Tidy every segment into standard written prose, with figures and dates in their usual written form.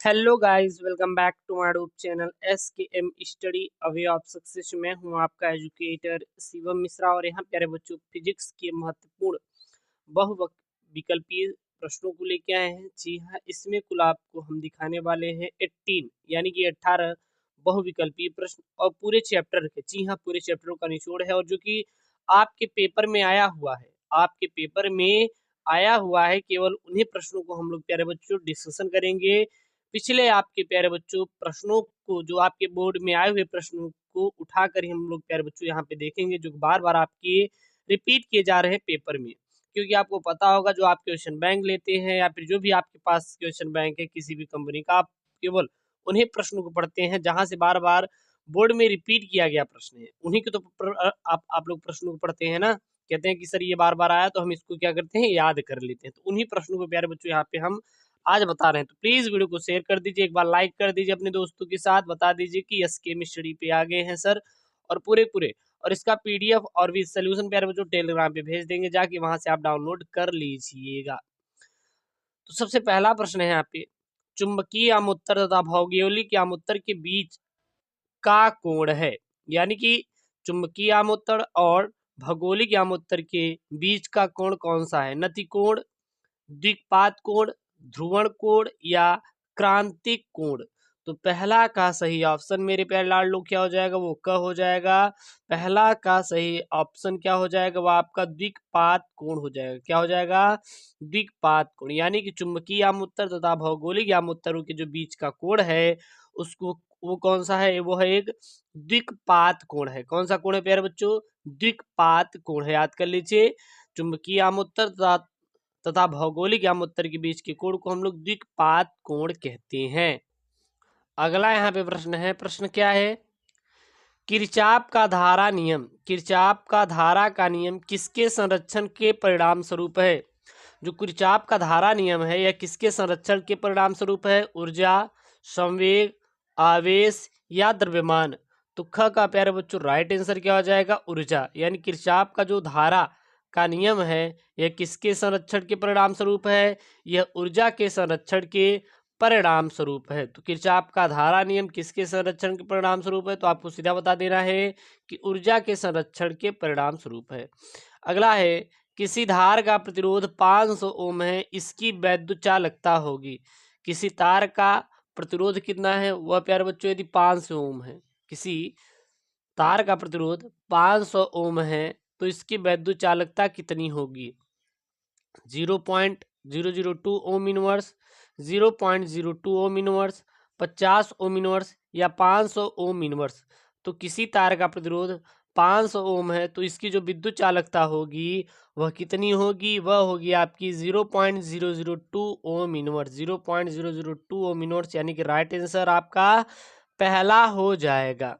Hello guys, welcome back to my YouTube channel SKM study a way of success. मैं हूं आपका educator Shivam Mishra और यहाँ प्यारे बच्चों फिजिक्स के महत्वपूर्ण बहुविकल्पीय प्रश्नों को लेके आए हैं। जी हाँ, इसमें कुल आपको हम दिखाने वाले हैं 18 यानी कि 18 बहुविकल्पीय प्रश्न और पूरे चैप्टर के। जी हाँ, पूरे चैप्टरों का निचोड़ है और जो कि आपके पेपर में आया हुआ है, आपके पेपर में आया हुआ है। केवल उन्हीं प्रश्नों को हम लोग प्यारे बच्चों डिस्कशन करेंगे। पिछले आपके प्यारे बच्चों प्रश्नों को, जो आपके बोर्ड में आए हुए प्रश्नों को उठाकर ही हम लोग प्यारे बच्चों यहाँ पे देखेंगे, जो बार बार आपके रिपीट किए जा रहे हैं पेपर में। क्योंकि आपको पता होगा, जो आप क्वेश्चन बैंक लेते हैं या फिर जो भी आपके पास क्वेश्चन बैंक है किसी भी कंपनी का, आप केवल उन्हीं प्रश्नों को पढ़ते हैं जहां से बार बार बोर्ड में रिपीट किया गया प्रश्न है। उन्हीं के तो आप लोग प्रश्नों को पढ़ते हैं ना। कहते हैं कि सर ये बार बार आया तो हम इसको क्या करते हैं, याद कर लेते हैं। तो उन्हीं प्रश्नों को प्यारे बच्चों यहाँ पे हम आज बता रहे हैं। तो प्लीज वीडियो को शेयर कर दीजिए, एक बार लाइक कर दीजिए अपने दोस्तों के साथ, बता दीजिए कि SKM स्टडी पे आ गए हैं सर। और पूरे और इसका PDF और भी सोल्यूशन प्यारे बच्चों टेलीग्राम पे भेज देंगे, जाके वहां से आप डाउनलोड कर लीजिएगा। तो सबसे पहला प्रश्न है यहाँ पे, चुंबकीय आमुत्तर तथा भौगोलिक आमुत्तर के बीच का कोण है। यानी कि चुंबकीय आमुत्तर और भौगोलिक आमुत्तर के बीच का कोण कौन सा है? नतिकोण, द्विपात कोण, ध्रुवण कोण या क्रांतिक कोण? तो पहला का सही ऑप्शन मेरे प्यारे लाल लोग क्या हो जाएगा, वो क हो जाएगा। पहला का सही ऑप्शन क्या हो जाएगा, वो आपका द्विपात कोण हो जाएगा। क्या हो जाएगा? द्विपात कोण। यानी कि चुंबकीय आमुत्तर तथा भौगोलिक आमुत्तरों के जो बीच का कोण है, उसको वो कौन सा है? वो है एक द्विपात कोण है। कौन सा कोण है प्यारे बच्चों? द्विपात कोण है, याद कर लीजिए। चुंबकीय आमुत्तर तथा भौगोलिक आमुत्तर के बीच के कोण को हम लोग द्विपात कोण कहते हैं। अगला यहाँ पे प्रश्न है, प्रश्न क्या है? किरचाफ का धारा नियम, किरचाफ का धारा का नियम किसके संरक्षण के परिणाम स्वरूप है? जो किरचाफ का धारा नियम है यह किसके संरक्षण के परिणाम स्वरूप है? ऊर्जा, संवेग, आवेश या द्रव्यमान? तो ख का प्यारे बच्चों राइट आंसर क्या हो जाएगा? ऊर्जा। यानी किरचाफ का जो धारा का नियम है यह किसके संरक्षण के परिणाम स्वरूप है? यह ऊर्जा के संरक्षण के परिणाम स्वरूप है। तो किरचाफ का धारा नियम किसके संरक्षण के परिणाम स्वरूप है? तो आपको सीधा बता देना है कि ऊर्जा के संरक्षण के परिणाम स्वरूप है। अगला है, किसी धार का प्रतिरोध 500 ओम है, इसकी वैद्युत चालकता होगी। किसी तार का प्रतिरोध कितना है वह प्यारे बच्चों? यदि 500 ओम है, किसी तार का प्रतिरोध 500 ओम है, तो इसकी वैद्युत चालकता कितनी होगी? 0.002 ohm inverse, 0.02 ohm inverse, 50 ohm inverse या 500 ओम इनवर्स? तो किसी तार का प्रतिरोध 500 ओम है, तो इसकी जो विद्युत चालकता होगी वह कितनी होगी? वह होगी आपकी 0.002 ओम इनवर्स, 0.002 ओम इनवर्स। यानी कि राइट आंसर आपका पहला हो जाएगा।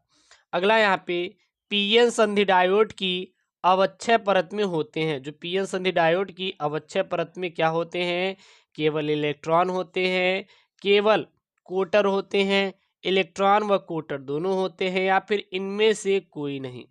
अगला यहाँ पे, पीएन संधि डायोड की अवक्षय परत में होते हैं। जो पीएन संधि डायोड की अवक्षय परत में क्या होते हैं? केवल इलेक्ट्रॉन होते हैं, केवल कोटर होते हैं, इलेक्ट्रॉन व कोटर दोनों होते हैं, या फिर इनमें से कोई नहीं?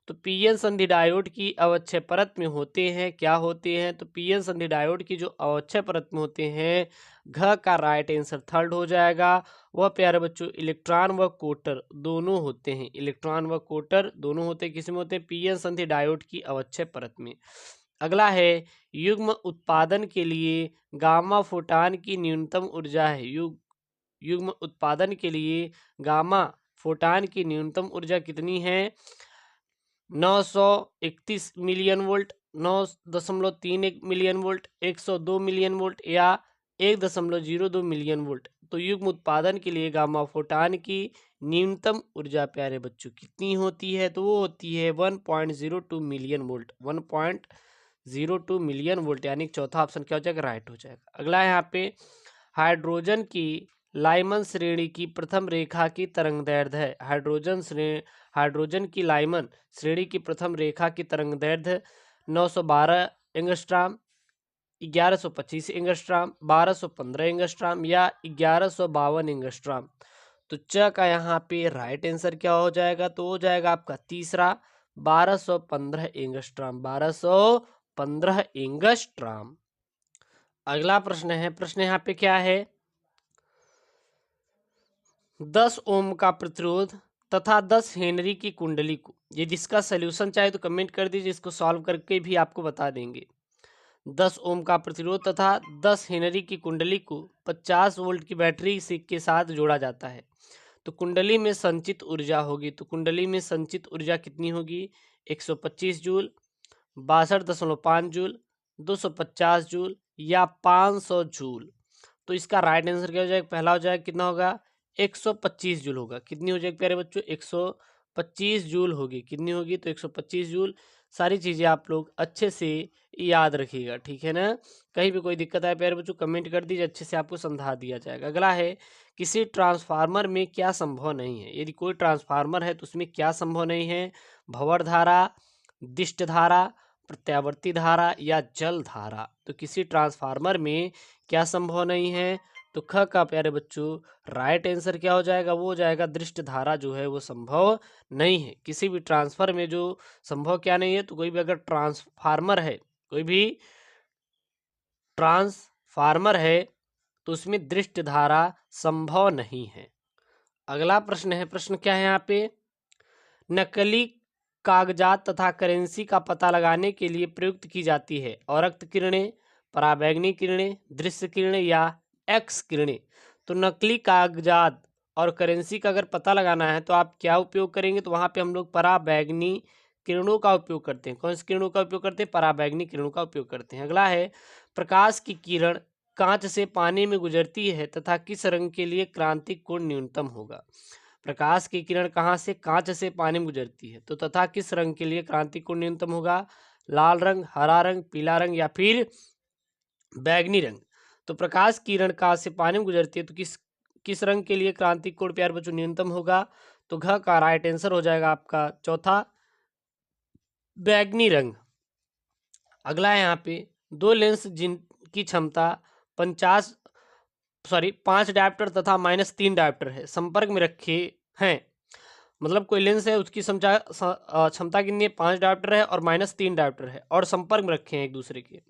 तो पीएन संधि डायोड की अवक्षय परत में होते हैं, क्या होते हैं? तो पीएन संधि डायोड की जो अवक्षय परत में होते हैं, घ का राइट आंसर थर्ड हो जाएगा। वह प्यारे बच्चों इलेक्ट्रॉन व कोटर दोनों होते हैं, इलेक्ट्रॉन व कोटर दोनों होते हैं। किसमें होते हैं? पीएन संधि डायोड की अवक्षय परत में। अगला है, युग्म उत्पादन के लिए गामा फोटान की न्यूनतम ऊर्जा है। युग्म उत्पादन के लिए गामा फोटान की न्यूनतम ऊर्जा कितनी है? 931 million volt, 9.31 million volt, 102 million volt या 1.02 मिलियन वोल्ट? तो युग्म उत्पादन के लिए गामा फोटान की न्यूनतम ऊर्जा प्यारे बच्चों कितनी होती है? तो वो होती है 1.02 मिलियन वोल्ट, 1.02 मिलियन वोल्ट। यानी चौथा ऑप्शन क्या हो जाएगा? राइट हो जाएगा। अगला है यहाँ पे, हाइड्रोजन की लाइमन श्रेणी की प्रथम रेखा की तरंगदैर्ध्य है। हाइड्रोजन की लाइमन श्रेणी की प्रथम रेखा की तरंगदैर्ध्य 912 एंगस्ट्राम, 1125 एंगस्ट्राम, 1215 एंगस्ट्राम या 1152 एंगस्ट्राम? तो च का यहाँ पे राइट आंसर क्या हो जाएगा? तो हो जाएगा आपका तीसरा, 1215 एंगस्ट्राम, 1215 एंगस्ट्राम। अगला प्रश्न है, प्रश्न यहाँ पे क्या है? 10 ओम का प्रतिरोध तथा 10 हेनरी की कुंडली को, ये जिसका सल्यूशन चाहे तो कमेंट कर दीजिए, इसको सॉल्व करके भी आपको बता देंगे। 10 ओम का प्रतिरोध तथा 10 हेनरी की कुंडली को 50 वोल्ट की बैटरी से के साथ जोड़ा जाता है, तो कुंडली में संचित ऊर्जा होगी, तो कुंडली में संचित ऊर्जा कितनी होगी? 125 जूल, 62.5 जूल, 250 जूल या 500 जूल। तो इसका राइट आंसर क्या हो जाएगा? पहला हो जाएगा, कितना होगा? 125 जूल होगा। कितनी हो जाएगी प्यारे बच्चों? 125 जूल होगी। कितनी होगी? तो 125 जूल। सारी चीज़ें आप लोग अच्छे से याद रखिएगा, ठीक है ना? कहीं भी कोई दिक्कत आए प्यारे बच्चों कमेंट कर दीजिए, अच्छे से आपको समझा दिया जाएगा। अगला है, किसी ट्रांसफार्मर में क्या संभव नहीं है? यदि कोई ट्रांसफार्मर है तो उसमें क्या संभव नहीं है? भंवर धारा, दिष्ट धारा, प्रत्यावर्ती धारा या जल धारा। तो किसी ट्रांसफार्मर में क्या संभव नहीं है? तो ख का प्यारे बच्चों राइट आंसर क्या हो जाएगा? वो हो जाएगा दृष्ट धारा जो है वो संभव नहीं है। किसी भी ट्रांसफर में जो संभव क्या नहीं है? तो कोई भी अगर ट्रांसफार्मर है, कोई भी ट्रांसफार्मर है तो उसमें दृष्ट धारा संभव नहीं है। अगला प्रश्न है, प्रश्न क्या है यहाँ पे? नकली कागजात तथा करेंसी का पता लगाने के लिए प्रयुक्त की जाती है औरक्त किरणें, पराबैंगनी किरणें, दृश्य किरणें या एक्स किरणें। तो नकली कागजात और करेंसी का अगर पता लगाना है तो आप क्या उपयोग करेंगे? तो वहाँ पे हम लोग पराबैंगनी किरणों का उपयोग करते हैं। कौन सी किरणों का उपयोग करते हैं? पराबैंगनी किरणों का उपयोग करते हैं। अगला है, प्रकाश की किरण कांच से पानी में गुजरती है तथा किस रंग के लिए क्रांतिक कोण न्यूनतम होगा? प्रकाश की किरण कहाँ से? कांच से पानी में गुजरती है, तो तथा किस रंग के लिए क्रांतिक कोण न्यूनतम होगा? लाल रंग, हरा रंग, पीला रंग या फिर बैगनी रंग। तो प्रकाश की किरण कांच से पानी में गुजरती है तो किस किस रंग के लिए क्रांतिक कोण प्यारे बच्चों न्यूनतम होगा? तो घ का राइट आंसर हो जाएगा आपका चौथा, बैगनी रंग। अगला है यहाँ पे, दो लेंस जिनकी क्षमता 5 डायोप्टर तथा -3 डायोप्टर है संपर्क में रखे हैं। मतलब कोई लेंस है उसकी क्षमता कितनी है? 5 डायोप्टर है और -3 डायोप्टर है और संपर्क में रखे हैं एक दूसरे के,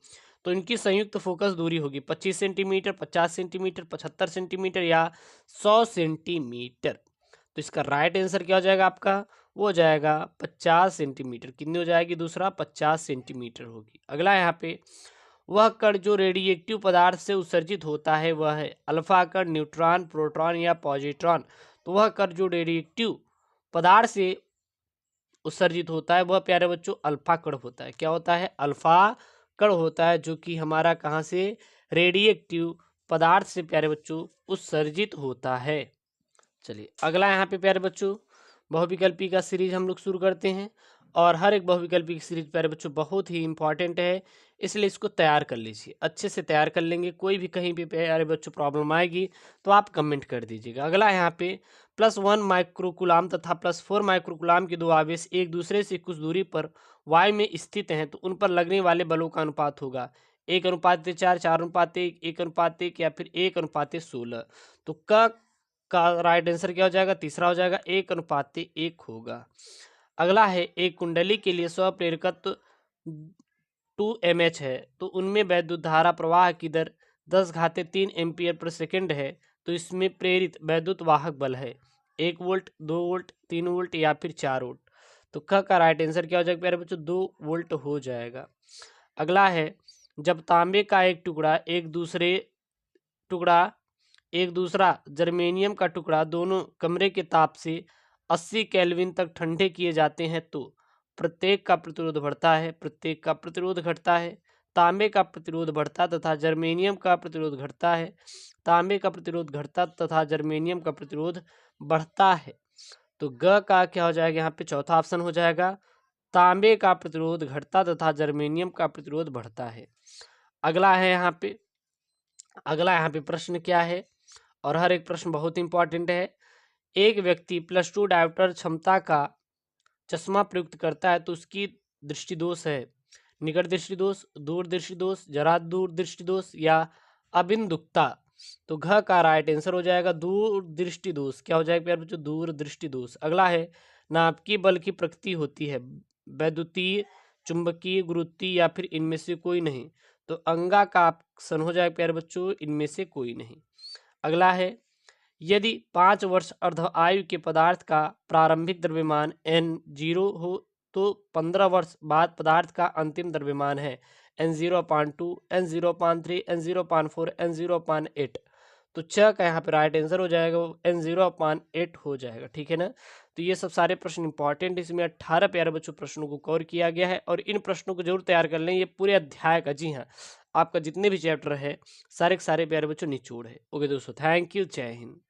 तो इनकी संयुक्त फोकस दूरी होगी 25 सेंटीमीटर, 50 सेंटीमीटर, 75 सेंटीमीटर या 100 सेंटीमीटर। तो इसका राइट आंसर क्या हो जाएगा आपका? वो हो जाएगा 50 सेंटीमीटर। कितनी हो जाएगी? दूसरा 50 सेंटीमीटर होगी। अगला यहाँ पे, वह कण जो रेडिएक्टिव पदार्थ से उत्सर्जित होता है वह है अल्फा कण, न्यूट्रॉन, प्रोटॉन या पॉजिट्रॉन। तो वह कण जो रेडिएक्टिव पदार्थ से उत्सर्जित होता है वह प्यारे बच्चों अल्फा कण होता है। क्या होता है? अल्फा कण होता है, जो कि हमारा कहाँ से? रेडिएक्टिव पदार्थ से प्यारे बच्चों उत्सर्जित होता है। चलिए अगला यहाँ पे प्यारे बच्चों, बहुविकल्पी का सीरीज हम लोग शुरू करते हैं और हर एक बहुविकल्पी की सीरीज प्यारे बच्चों बहुत ही इंपॉर्टेंट है, इसलिए इसको तैयार कर लीजिए, अच्छे से तैयार कर लेंगे। कोई भी कहीं भी प्यारे बच्चों प्रॉब्लम आएगी तो आप कमेंट कर दीजिएगा। अगला यहाँ पे, +1 माइक्रोकुलाम तथा +4 माइक्रोकुलाम के दो आवेश एक दूसरे से कुछ दूरी पर वायु में स्थित हैं तो उन पर लगने वाले बलों का अनुपात होगा 1:4, 4:1, 1:1 या फिर 1:16। तो का राइट आंसर क्या हो जाएगा? तीसरा हो जाएगा 1:1 होगा। अगला है, एक कुंडली के लिए स्वप्रेरकत्व 2 mH है तो उनमें वैद्युत धारा प्रवाह की दर 10⁻³ एम्पीयर पर सेकंड है, तो इसमें प्रेरित वैद्युत वाहक बल है 1 वोल्ट, 2 वोल्ट, 3 वोल्ट या फिर 4 वोल्ट। तो क का राइट आंसर क्या हो जाएगा प्यारे बच्चों? 2 वोल्ट हो जाएगा। अगला है, जब तांबे का टुकड़ा एक दूसरा जर्मेनियम का टुकड़ा दोनों कमरे के ताप से 80 केल्विन तक ठंडे किए जाते हैं तो प्रत्येक का प्रतिरोध बढ़ता है, प्रत्येक का प्रतिरोध घटता है। तांबे का प्रतिरोध बढ़ता तथा जर्मेनियम का प्रतिरोध घटता है, तांबे का प्रतिरोध घटता तथा जर्मेनियम का प्रतिरोध बढ़ता है। तो ग का क्या हो जाएगा? यहाँ पे चौथा ऑप्शन हो जाएगा, तांबे का प्रतिरोध घटता तथा जर्मेनियम का प्रतिरोध बढ़ता है। अगला है यहाँ पे, प्रश्न क्या है? और हर एक प्रश्न बहुत इंपॉर्टेंट है। एक व्यक्ति +2 डायोप्टर क्षमता का चश्मा प्रयुक्त करता है तो उसकी दृष्टि दोष है निकट दृष्टि दोष, दूर दृष्टि दोष, जरा दूर दृष्टि दोष या अबिंदुकता। तो घ का राइट आंसर हो जाएगा दूर दृष्टि दोष। क्या हो जाएगा प्यारे बच्चों? दूर दृष्टि दोष। अगला है, नाभिकीय बल की प्रकृति होती है वैद्युतीय, चुंबकीय, गुरुत्वीय या फिर इनमें से कोई नहीं। तो अंगा का ऑप्शन हो जाएगा प्यारे बच्चों, इनमें से कोई नहीं। अगला है, यदि 5 वर्ष अर्धायु के पदार्थ का प्रारंभिक द्रव्यमान n0 हो तो 15 वर्ष बाद पदार्थ का अंतिम द्रव्यमान है n0/2, n0/3, n0/4, n0/8। तो 6 का यहाँ पे राइट आंसर हो जाएगा, वो n0/8 हो जाएगा। ठीक है ना। तो ये सब सारे प्रश्न इंपॉर्टेंट, इसमें 18 प्यारे बच्चों प्रश्नों को कवर किया गया है और इन प्रश्नों को जरूर तैयार कर लें। ये पूरे अध्याय का, जी हाँ, आपका जितने भी चैप्टर है सारे के सारे प्यारे बच्चों निचोड़ है। ओके दोस्तों, थैंक यू, जय हिंद।